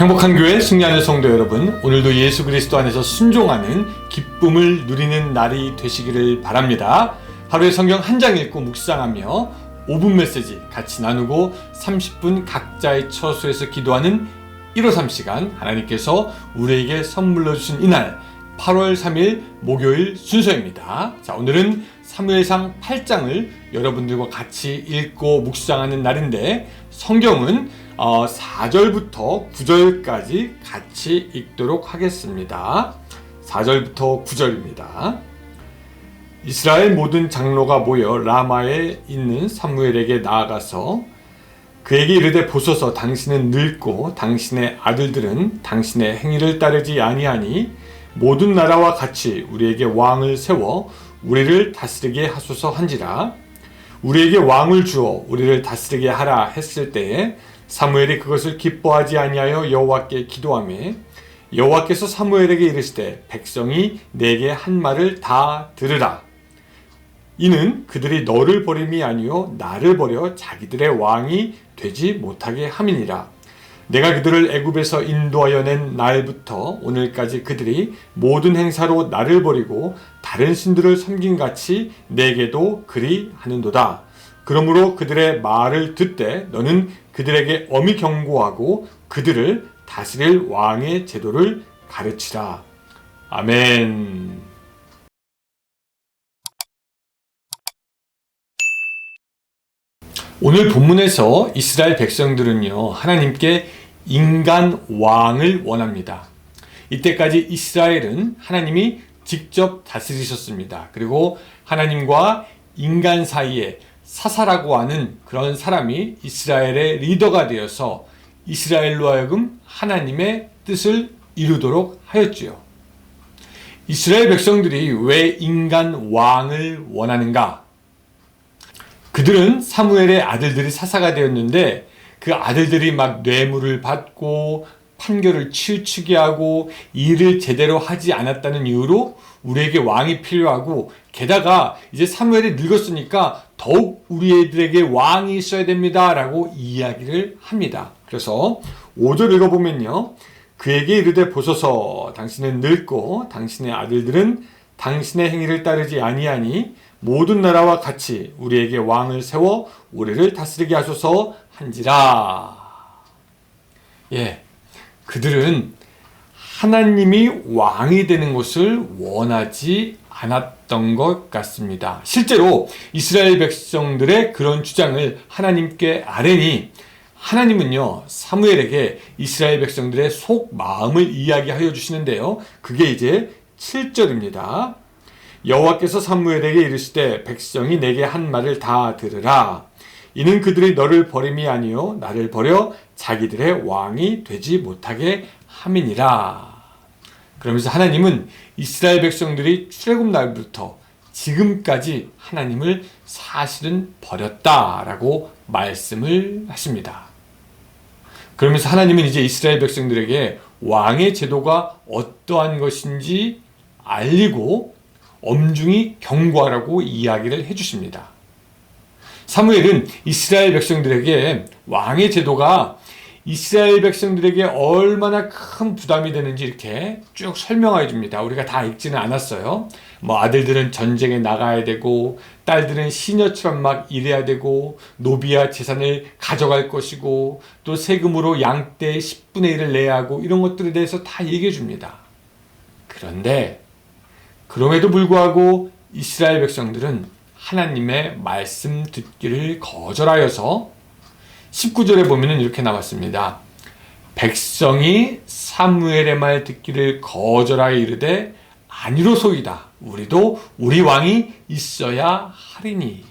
행복한 교회 승리하는 성도 여러분, 오늘도 예수 그리스도 안에서 순종하는 기쁨을 누리는 날이 되시기를 바랍니다. 하루에 성경 한 장 읽고 묵상하며 5분 메시지 같이 나누고 30분 각자의 처소에서 기도하는 153 시간, 하나님께서 우리에게 선물로 주신 이날 8월 3일 목요일 순서입니다. 자, 오늘은 사무엘상 8장을 여러분들과 같이 읽고 묵상하는 날인데, 성경은 4절부터 9절까지 같이 읽도록 하겠습니다. 4절부터 9절입니다. 이스라엘 모든 장로가 모여 라마에 있는 사무엘에게 나아가서 그에게 이르되, 보소서, 당신은 늙고 당신의 아들들은 당신의 행위를 따르지 아니하니 모든 나라와 같이 우리에게 왕을 세워 우리를 다스리게 하소서 한지라. 우리에게 왕을 주어 우리를 다스리게 하라 했을 때에 사무엘이 그것을 기뻐하지 아니하여 여호와께 기도하며, 여호와께서 사무엘에게 이르시되, 백성이 내게 한 말을 다 들으라. 이는 그들이 너를 버림이 아니요 나를 버려 자기들의 왕이 되지 못하게 함이니라. 내가 그들을 애굽에서 인도하여 낸 날부터 오늘까지 그들이 모든 행사로 나를 버리고 다른 신들을 섬김같이 내게도 그리 하는도다. 그러므로 그들의 말을 듣되 너는 그들에게 엄히 경고하고 그들을 다스릴 왕의 제도를 가르치라. 아멘. 오늘 본문에서 이스라엘 백성들은요, 하나님께 인간 왕을 원합니다. 이때까지 이스라엘은 하나님이 직접 다스리셨습니다. 그리고 하나님과 인간 사이에 사사라고 하는 그런 사람이 이스라엘의 리더가 되어서 이스라엘로 하여금 하나님의 뜻을 이루도록 하였지요. 이스라엘 백성들이 왜 인간 왕을 원하는가? 그들은 사무엘의 아들들이 사사가 되었는데, 그 아들들이 막 뇌물을 받고 판결을 치우치게 하고 일을 제대로 하지 않았다는 이유로 우리에게 왕이 필요하고, 게다가 이제 사무엘이 늙었으니까 더욱 우리 애들에게 왕이 있어야 됩니다 라고 이야기를 합니다. 그래서 5절 읽어보면요, 그에게 이르되, 보소서, 당신은 늙고 당신의 아들들은 당신의 행위를 따르지 아니하니 모든 나라와 같이 우리에게 왕을 세워 우리를 다스리게 하소서 한지라. 그들은 하나님이 왕이 되는 것을 원하지 않았던 것 같습니다. 실제로 이스라엘 백성들의 그런 주장을 하나님께 아뢰니 하나님은요, 사무엘에게 이스라엘 백성들의 속 마음을 이야기하여 주시는데요, 그게 이제 7절입니다. 여호와께서 사무엘에게 이르시되, 백성이 내게 한 말을 다 들으라. 이는 그들이 너를 버림이 아니요 나를 버려 자기들의 왕이 되지 못하게 함이니라. 그러면서 하나님은 이스라엘 백성들이 출애굽 날부터 지금까지 하나님을 사실은 버렸다라고 말씀을 하십니다. 그러면서 하나님은 이제 이스라엘 백성들에게 왕의 제도가 어떠한 것인지 알리고 엄중히 경고하라고 이야기를 해주십니다. 사무엘은 이스라엘 백성들에게 왕의 제도가 이스라엘 백성들에게 얼마나 큰 부담이 되는지 이렇게 쭉 설명해 줍니다. 우리가 다 읽지는 않았어요. 아들들은 전쟁에 나가야 되고, 딸들은 시녀처럼 막 일해야 되고, 노비와 재산을 가져갈 것이고, 또 세금으로 양떼 10분의 1을 내야 하고, 이런 것들에 대해서 다 얘기해 줍니다. 그런데 그럼에도 불구하고 이스라엘 백성들은 하나님의 말씀 듣기를 거절하여서 19절에 보면 이렇게 나왔습니다. 백성이 사무엘의 말 듣기를 거절하여 이르되, 아니로소이다. 우리도 우리 왕이 있어야 하리니.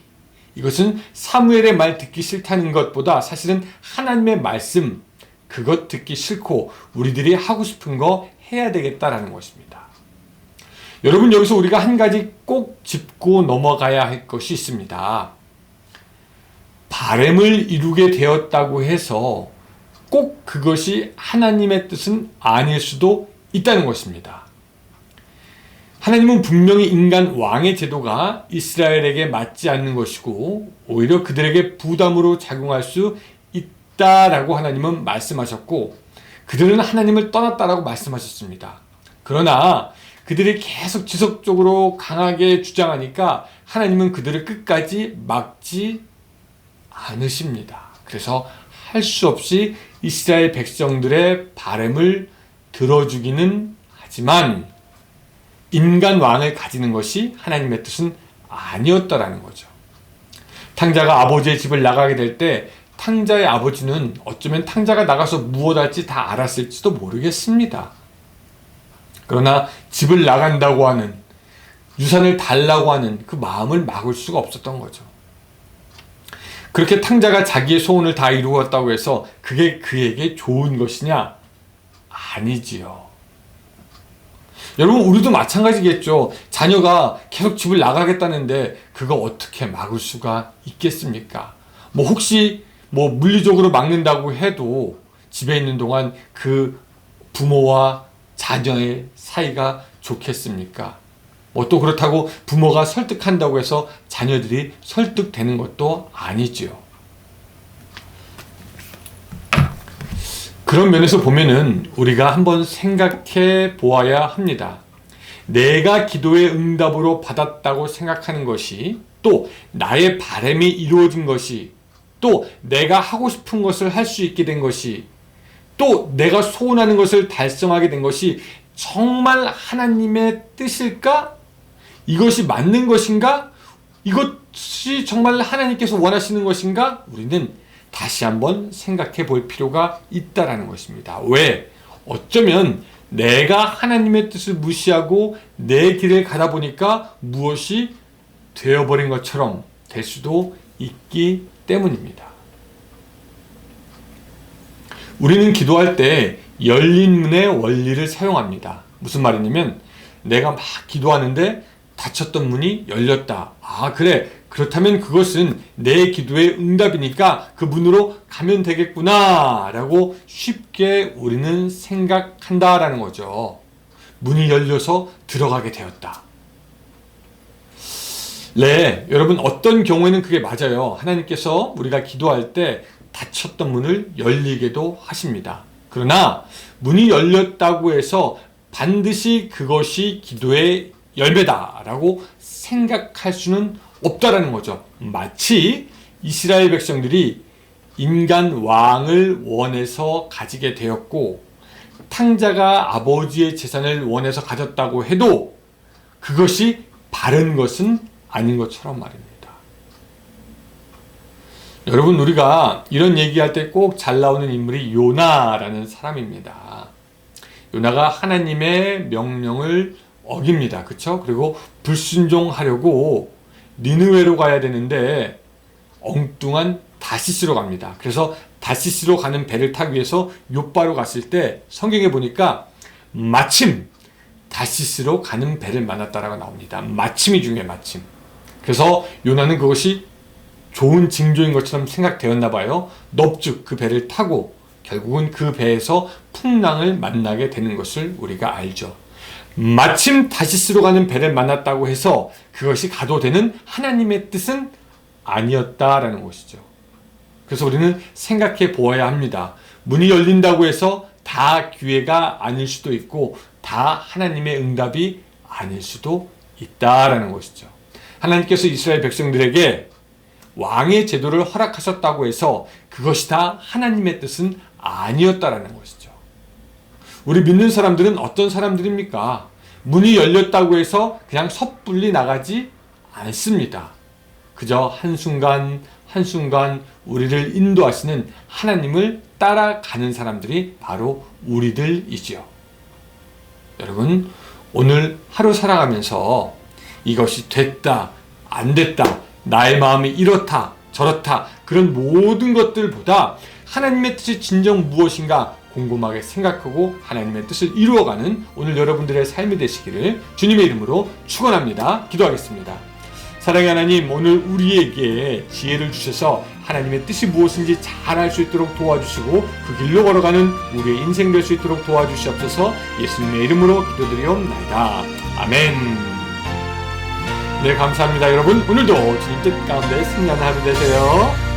이것은 사무엘의 말 듣기 싫다는 것보다 사실은 하나님의 말씀, 그것 듣기 싫고 우리들이 하고 싶은 거 해야 되겠다라는 것입니다. 여러분, 여기서 우리가 한 가지 꼭 짚고 넘어가야 할 것이 있습니다. 바램을 이루게 되었다고 해서 꼭 그것이 하나님의 뜻은 아닐 수도 있다는 것입니다. 하나님은 분명히 인간 왕의 제도가 이스라엘에게 맞지 않는 것이고 오히려 그들에게 부담으로 작용할 수 있다라고 하나님은 말씀하셨고, 그들은 하나님을 떠났다라고 말씀하셨습니다. 그러나 그들이 계속 지속적으로 강하게 주장하니까 하나님은 그들을 끝까지 막지 않으십니다. 그래서 할 수 없이 이스라엘 백성들의 바람을 들어주기는 하지만 인간 왕을 가지는 것이 하나님의 뜻은 아니었다라는 거죠. 탕자가 아버지의 집을 나가게 될 때 탕자의 아버지는 어쩌면 탕자가 나가서 무엇 할지 다 알았을지도 모르겠습니다. 그러나 집을 나간다고 하는, 유산을 달라고 하는 그 마음을 막을 수가 없었던 거죠. 그렇게 탕자가 자기의 소원을 다 이루었다고 해서 그게 그에게 좋은 것이냐? 아니지요. 여러분, 우리도 마찬가지겠죠. 자녀가 계속 집을 나가겠다는데 그거 어떻게 막을 수가 있겠습니까? 혹시 물리적으로 막는다고 해도 집에 있는 동안 그 부모와 자녀의 사이가 좋겠습니까? 또 그렇다고 부모가 설득한다고 해서 자녀들이 설득되는 것도 아니지요. 그런 면에서 보면은 우리가 한번 생각해 보아야 합니다. 내가 기도의 응답으로 받았다고 생각하는 것이, 또 나의 바람이 이루어진 것이, 또 내가 하고 싶은 것을 할 수 있게 된 것이, 또 내가 소원하는 것을 달성하게 된 것이 정말 하나님의 뜻일까? 이것이 맞는 것인가? 이것이 정말 하나님께서 원하시는 것인가? 우리는 다시 한번 생각해 볼 필요가 있다라는 것입니다. 왜? 어쩌면 내가 하나님의 뜻을 무시하고 내 길을 가다 보니까 무엇이 되어버린 것처럼 될 수도 있기 때문입니다. 우리는 기도할 때 열린 문의 원리를 사용합니다. 무슨 말이냐면 내가 막 기도하는데 닫혔던 문이 열렸다. 그래. 그렇다면 그것은 내 기도의 응답이니까 그 문으로 가면 되겠구나 라고 쉽게 우리는 생각한다라는 거죠. 문이 열려서 들어가게 되었다. 네, 여러분, 어떤 경우에는 그게 맞아요. 하나님께서 우리가 기도할 때 닫혔던 문을 열리게도 하십니다. 그러나 문이 열렸다고 해서 반드시 그것이 기도의 열매다라고 생각할 수는 없다라는 거죠. 마치 이스라엘 백성들이 인간 왕을 원해서 가지게 되었고 탕자가 아버지의 재산을 원해서 가졌다고 해도 그것이 바른 것은 아닌 것처럼 말입니다. 여러분, 우리가 이런 얘기할 때 꼭 잘 나오는 인물이 요나라는 사람입니다. 요나가 하나님의 명령을 어깁니다. 그렇죠? 그리고 불순종하려고 니느웨로 가야 되는데 엉뚱한 다시스로 갑니다. 그래서 다시스로 가는 배를 타기 위해서 욥바로 갔을 때 성경에 보니까 마침 다시스로 가는 배를 만났다라고 나옵니다. 마침이 중요해요. 마침. 그래서 요나는 그것이 좋은 징조인 것처럼 생각되었나 봐요. 넙죽 그 배를 타고 결국은 그 배에서 풍랑을 만나게 되는 것을 우리가 알죠. 마침 다시스로 가는 배를 만났다고 해서 그것이 가도 되는 하나님의 뜻은 아니었다라는 것이죠. 그래서 우리는 생각해 보아야 합니다. 문이 열린다고 해서 다 기회가 아닐 수도 있고 다 하나님의 응답이 아닐 수도 있다라는 것이죠. 하나님께서 이스라엘 백성들에게 왕의 제도를 허락하셨다고 해서 그것이 다 하나님의 뜻은 아니었다라는 것이죠. 우리 믿는 사람들은 어떤 사람들입니까? 문이 열렸다고 해서 그냥 섣불리 나가지 않습니다. 그저 한순간 한순간 우리를 인도하시는 하나님을 따라가는 사람들이 바로 우리들이지요. 여러분, 오늘 하루 살아가면서 이것이 됐다, 안 됐다, 나의 마음이 이렇다, 저렇다, 그런 모든 것들보다 하나님의 뜻이 진정 무엇인가 곰곰하게 생각하고 하나님의 뜻을 이루어가는 오늘 여러분들의 삶이 되시기를 주님의 이름으로 축원합니다. 기도하겠습니다. 사랑의 하나님, 오늘 우리에게 지혜를 주셔서 하나님의 뜻이 무엇인지 잘 알 수 있도록 도와주시고 그 길로 걸어가는 우리의 인생 될 수 있도록 도와주시옵소서. 예수님의 이름으로 기도드리옵나이다. 아멘. 네, 감사합니다. 여러분, 오늘도 주님 뜻 가운데 승리하는 하루 되세요.